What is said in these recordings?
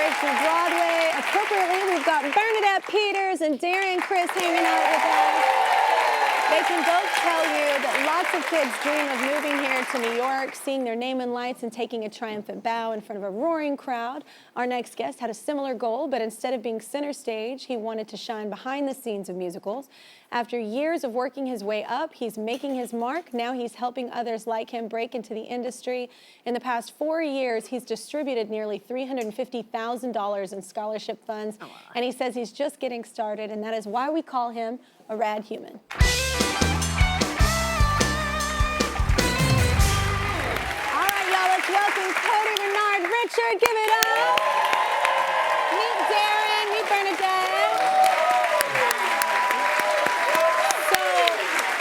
Celebration of Broadway. Appropriately, we've got Bernadette Peters and Darren Chris hanging out with us. They can both tell you that lots of kids dream of moving here to New York, seeing their name in lights and taking a triumphant bow in front of a roaring crowd. Our next guest had a similar goal, but instead of being center stage, he wanted to shine behind the scenes of musicals. After years of working his way up, he's making his mark. Now he's helping others like him break into the industry. In the past 4 years, he's distributed nearly $350,000 in scholarship funds, and he says he's just getting started, and that is why we call him a rad human. Welcome Cody Renard Richard, give it up. Meet Darren, meet Bernadette. So,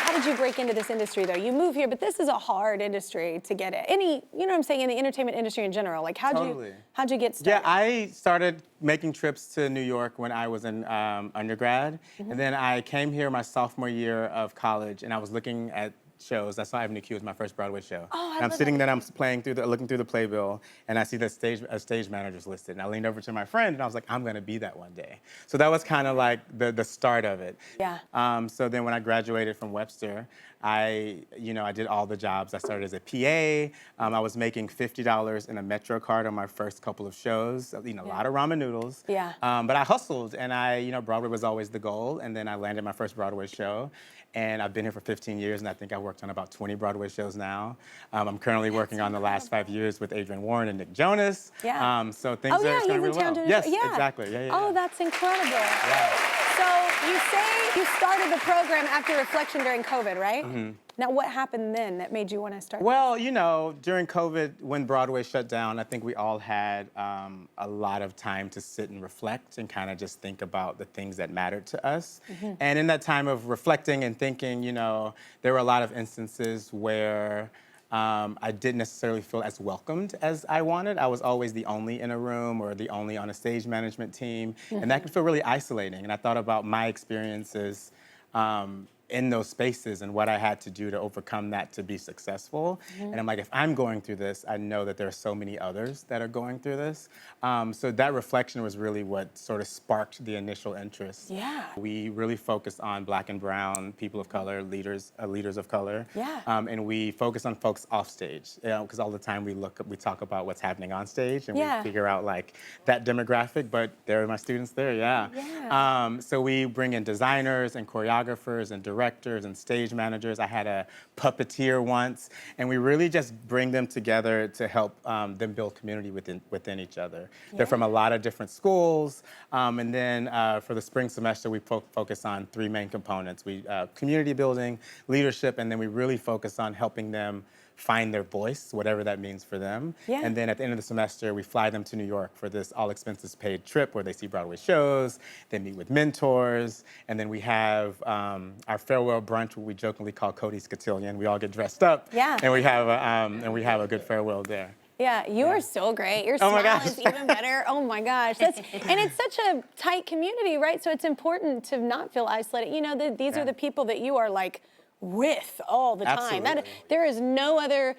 how did you break into this industry though? You move here, but this is a hard industry to get in. You know what I'm saying, in the entertainment industry in general. Like, how'd you get started? Yeah, I started making trips to New York when I was in undergrad. And then I came here my sophomore year of college, and I was looking at shows. That's why Avenue Q was my first Broadway show. Oh, and I'm sitting there, I'm playing through looking through the playbill, and I see that stage manager's listed. And I leaned over to my friend, and I was like, I'm gonna be that one day. So that was kind of like the start of it. Yeah. So then when I graduated from Webster, I did all the jobs. I started as a PA. I was making $50 in a Metro card on my first couple of shows. A lot of ramen noodles. Yeah. But I hustled, and Broadway was always the goal. And then I landed my first Broadway show. And I've been here for 15 years, and I think I worked on about 20 Broadway shows now. I'm currently working on the last 5 years with Adrian Warren and Nick Jonas. Yeah. So things are going really well. Yes, exactly. Yeah. Oh, that's incredible. Yeah. So you say you started the program after Reflection during COVID, right? Mm-hmm. Now, what happened then that made you want to start? Well, during COVID, when Broadway shut down, I think we all had a lot of time to sit and reflect and kind of just think about the things that mattered to us. Mm-hmm. And in that time of reflecting and thinking, there were a lot of instances where I didn't necessarily feel as welcomed as I wanted. I was always the only in a room or the only on a stage management team. Mm-hmm. And that could feel really isolating. And I thought about my experiences in those spaces and what I had to do to overcome that to be successful. Mm-hmm. And I'm like, if I'm going through this, I know that there are so many others that are going through this. So that reflection was really what sort of sparked the initial interest. Yeah. We really focused on Black and brown, people of color, leaders of color. Yeah. And we focus on folks off stage, because all the time we talk about what's happening on stage, and we figure out like that demographic, but there are my students there, yeah. So we bring in designers and choreographers and directors and stage managers. I had a puppeteer once, and we really just bring them together to help them build community within each other. Yeah. They're from a lot of different schools, and then for the spring semester, we focus on 3 main components. Community building, leadership, and then we really focus on helping them find their voice, whatever that means for them. Yeah. And then at the end of the semester, we fly them to New York for this all expenses paid trip where they see Broadway shows, they meet with mentors, and then we have our farewell brunch, what we jokingly call Cody's Cotillion. We all get dressed up, and we have a good farewell there. Yeah, you are so great. Your smile is even better. Oh my gosh. And it's such a tight community, right? So it's important to not feel isolated. These are the people that you are like with all the time. There is no other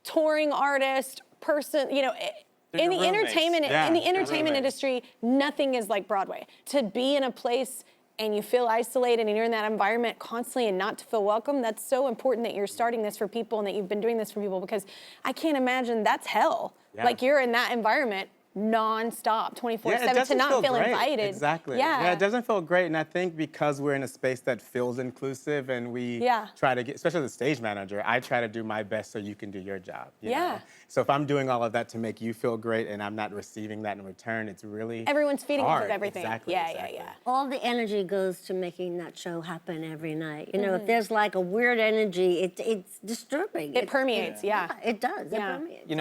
touring artist, person, in the entertainment industry, nothing is like Broadway. To be in a place and you feel isolated and you're in that environment constantly and not to feel welcome, that's so important that you're starting this for people and that you've been doing this for people, because I can't imagine that's hell. Yeah. Like you're in that environment non-stop, 24/7, to not feel invited. Exactly. Yeah, it doesn't feel great. And I think because we're in a space that feels inclusive and we try to get, especially the stage manager, I try to do my best so you can do your job. You know? So if I'm doing all of that to make you feel great and I'm not receiving that in return, it's really everyone's feeding hard. Off of everything. Exactly, Yeah. All the energy goes to making that show happen every night. If there's like a weird energy, it's disturbing. It permeates, it does. It permeates.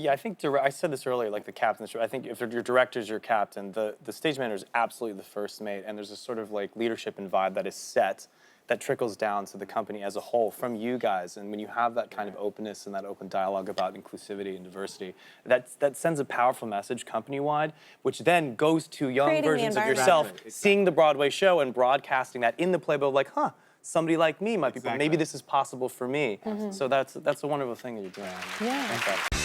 I think I said this earlier, like the captain. I think if your director's your captain, the stage manager is absolutely the first mate, and there's a sort of like leadership and vibe that is set that trickles down to the company as a whole from you guys. And when you have that kind of openness and that open dialogue about inclusivity and diversity, that sends a powerful message company-wide, which then goes to young versions of yourself seeing the Broadway show and broadcasting that in the playbill, like, somebody like me might be, maybe this is possible for me. Mm-hmm. So that's a wonderful thing that you're doing. Yeah.